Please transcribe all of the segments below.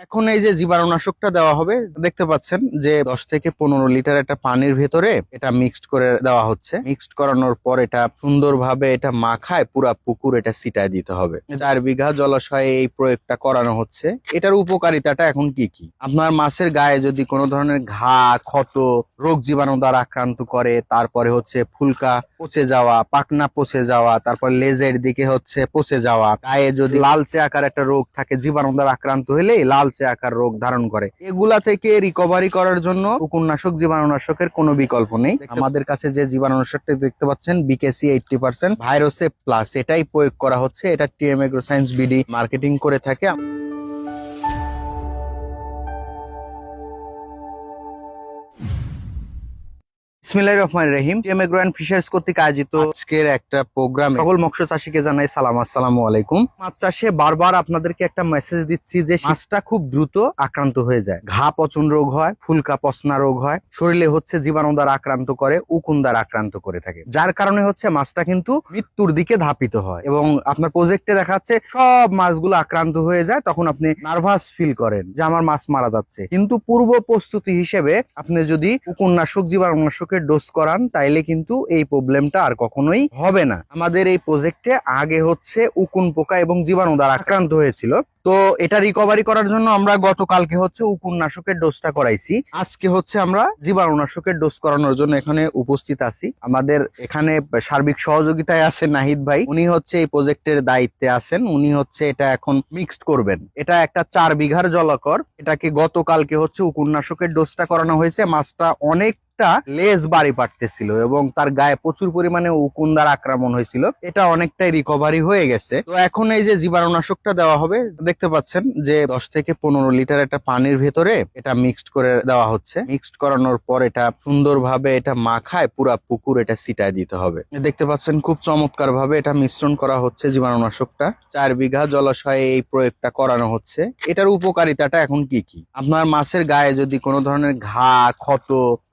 এখন এই যে জীবাণুনাশকটা দেওয়া হবে, দেখতে পাচ্ছেন যে 10 থেকে 15 লিটার একটা পানির ভেতরে এটা মিক্সড করে দেওয়া হচ্ছে। মিক্সড করানোর পর এটা সুন্দরভাবে এটা মাখায় পুরা পুকুর এটা ছিটায় দিতে হবে। 4 বিঘা জলাশয়ে এই প্রয়োগটা করানো হচ্ছে। এটার উপকারিতাটা এখন কি কি? আপনার মাছের গায়ে যদি কোনো ধরনের ঘা, ক্ষত, রোগ জীবাণু দ্বারা আক্রান্ত করে, তারপরে হচ্ছে ফুলকা পচে যাওয়া, পাখনা পচে যাওয়া, তারপর লেজের দিকে হচ্ছে পচে যাওয়া, গায়ে যদি লালচে আকার একটা রোগ থাকে, জীবাণু দ্বারা আক্রান্ত হলে লালচে আকার রোগ ধারণ করে, এগুলা থেকে রিকভারি করার জন্য কুকুরনাশক, জীবাণুনাশকের কোনো বিকল্প নেই। আমাদের কাছে যে জীবাণুনাশকটা দেখতে পাচ্ছেন বিকেসি 80% ভাইরোসেপ প্লাস, এটাই প্রয়োগ করা হচ্ছে। এটা TM agro science BD marketing করে থাকে। বিসমিল্লাহির রহমানির রহিম। টিএম এগ্রো এন্ড ফিশার্স কর্তৃক আয়োজিত আজকের একটা প্রোগ্রামে সকল মৎস্য চাষীকে জানাই সালাম, আসসালামু আলাইকুম। মাছ চাষে বারবার আপনাদেরকে একটা মেসেজ দিচ্ছি যে মাছটা খুব দ্রুত আক্রান্ত হয়ে যায়। ঘা পচন রোগ হয়, ফুলকা পচনা রোগ হয়, শরীরে হচ্ছে জীবাণু দ্বারা আক্রান্ত করে, উকুন দ্বারা আক্রান্ত করে থাকে, যার কারণে হচ্ছে মাছটা কিন্তু মৃত্যুর দিকে ধাপিত হয়। এবং আপনার প্রজেক্টে দেখা যাচ্ছে সব মাছগুলো আক্রান্ত হয়ে যায়, তখন আপনি নার্ভাস ফিল করেন যে আমার মাছ মারা যাচ্ছে। কিন্তু পূর্ব প্রস্তুতি হিসেবে আপনি যদি উকুননাশক, জীবাণুনাশকের ডোজ করান, তাইলে কিন্তু এই প্রবলেমটা আর কখনোই হবে না। আমাদের এই প্রজেক্টে আগে হচ্ছে উকুন পোকা এবং জীবাণু দ্বারা আক্রান্ত হয়েছিল, তো এটা রিকভারি করার জন্য আমরা গতকালকে হচ্ছে উকুননাশকের ডোজটা করাইছি। আজকে হচ্ছে আমরা জীবাণুনাশকের ডোজ করানোর জন্য এখানে উপস্থিত আছি। আমাদের এখানে সার্বিক সহযোগিতায় আছেন নাহিদ ভাই, উনি হচ্ছে এই প্রজেক্টের দায়িত্বে আছেন। উনি হচ্ছে এটা এখন মিক্সড করবেন। এটা একটা 4 বিঘার জলাকর, এটাকে গতকালকে হচ্ছে উকুননাশকের ডোজটা করানো হয়েছে। মাছটা অনেক লেজ বাড়ি পাঠতেছিল এবং তার গায়ে প্রচুর পরিমাণে উকুন দ্বারা আক্রমণ হয়েছিল। এটা অনেকটাই রিকভারি হয়ে গেছে। তো এখন এই যে জীবাণুনাশকটা দেওয়া হবে, দেখতে পাচ্ছেন যে 10 থেকে 15 লিটার একটা পানির ভেতরে এটা মিক্সড করে দেওয়া হচ্ছে। মিক্সড করানোর পর এটা সুন্দরভাবে এটা মাখায় পুরা পুকুর এটা ছিটায় দিতে হবে। দেখতে পাচ্ছেন খুব চমৎকার ভাবে এটা মিশ্রণ করা হচ্ছে জীবাণুনাশকটা। 4 বিঘা জলাশয়ে এই প্রয়োগটা করানো হচ্ছে। এটার উপকারিতাটা এখন কি কি? আপনার মাছের গায়ে যদি কোনো ধরনের ঘা, ক্ষত,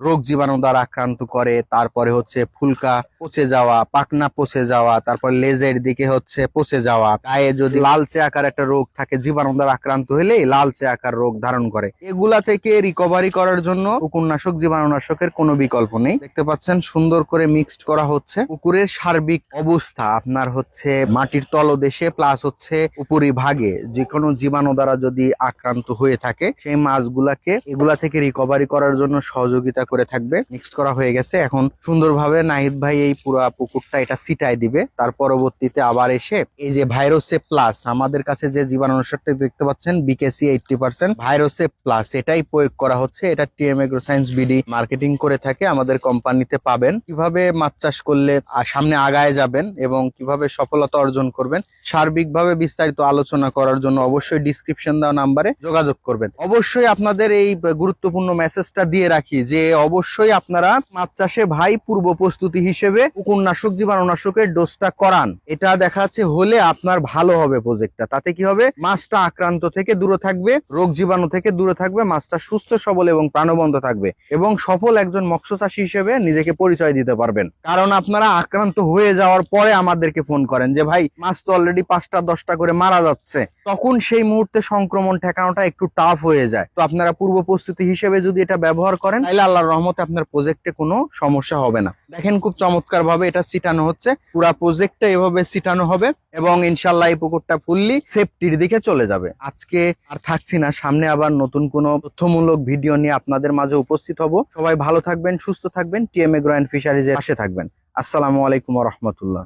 রোগ জীবাণু দ্বারা আক্রান্ত করে, তারপরে হচ্ছে ফুলকা পচে যাওয়া, পাখনা পচে যাওয়া, তারপর লেজের দিকে হচ্ছে পচে যাওয়া, গায়ে যদি লালচে আকার একটা রোগ থাকে, জীবাণু দ্বারা আক্রান্ত হলে লালচে আকার রোগ ধারণ করে, এগুলা থেকে রিকভারি করার জন্য কুকুরনাশক, জীবাণুনাশকের কোনো বিকল্প নেই। দেখতে পাচ্ছেন সুন্দর করে মিক্সড করা হচ্ছে। পুকুরের সার্বিক অবস্থা আপনার হচ্ছে মাটির তলদেশে প্লাস হচ্ছে উপরি ভাগে যে কোনো জীবাণু দ্বারা যদি আক্রান্ত হয়ে থাকে, সেই মাছগুলাকে এগুলা থেকে রিকভারি করার জন্য সহযোগিতা করে থাকবে। মিক্সড করা হয়ে গেছে। এখন সুন্দরভাবে নাহিদ ভাই এই পুরো পুকুরটা এটা ছিটায় দিবে। তার পরবর্তীতে আবার এসে এই যে ভাইরোসেপ প্লাস, আমাদের কাছে যে জীবাণুনাশকটা দেখতে পাচ্ছেন বিকেসি 80% ভাইরোসেপ প্লাস, এটাই প্রয়োগ করা হচ্ছে। এটা TM agro science BD marketing করে থাকে। আমাদের কোম্পানিতে পাবেন। কিভাবে মাছ চাষ করলে সামনে আগায় যাবেন এবং কিভাবে সফলতা অর্জন করবেন, সার্বিকভাবে বিস্তারিত আলোচনা করার জন্য অবশ্যই ডিসক্রিপশন দেওয়া নাম্বারে যোগাযোগ করবেন। অবশ্যই আপনাদের এই গুরুত্বপূর্ণ মেসেজটা দিয়ে রাখি যে অবশ্যই আপনারা মাছ চাষে ভাই পূর্ব প্রস্তুতি হিসেবে উকুননাশক, জীবাণুনাশকের ডোজটা করান। এটা দেখা যাচ্ছে হলে আপনার ভালো হবে প্রজেক্টটা। তাতে কি হবে? মাছটা আক্রান্ত থেকে দূরে থাকবে, রোগ জীবাণু থেকে দূরে থাকবে, মাছটা সুস্থ সবল এবং প্রাণবন্ত থাকবে এবং সফল একজন মৎস্য চাষী হিসেবে নিজেকে পরিচয় দিতে পারবেন। কারণ আপনারা আক্রান্ত হয়ে যাওয়ার পরে আমাদেরকে ফোন করেন যে ভাই মাছ তো অলরেডি 5টা 10টা করে মারা যাচ্ছে, তখন সেই মুহূর্তে সংক্রমণ ঠেকানোটা একটু টাফ হয়ে যায়। তো আপনারা পূর্ব প্রস্তুতি হিসেবে যদি এটা ব্যবহার করেন, তাহলে আল্লাহর রহমতে আপনার প্রজেক্টে কোনো সমস্যা হবে না। দেখেন খুব চমৎকার ভাবে এটা ছিটানো হচ্ছে। পুরা প্রজেক্টটা এভাবে ছিটানো হবে এবং ইনশাল্লাহ এই পুকুরটা ফুললি সেফটির দিকে চলে যাবে। আজকে আর থাকছি না, সামনে আবার নতুন কোনো তথ্যমূলক ভিডিও নিয়ে আপনাদের মাঝে উপস্থিত হব। সবাই ভালো থাকবেন, সুস্থ থাকবেন, টিএম এগ্রো এন্ড ফিশারিজের পাশে থাকবেন। আসসালামু আলাইকুম ওয়া রাহমাতুল্লাহ।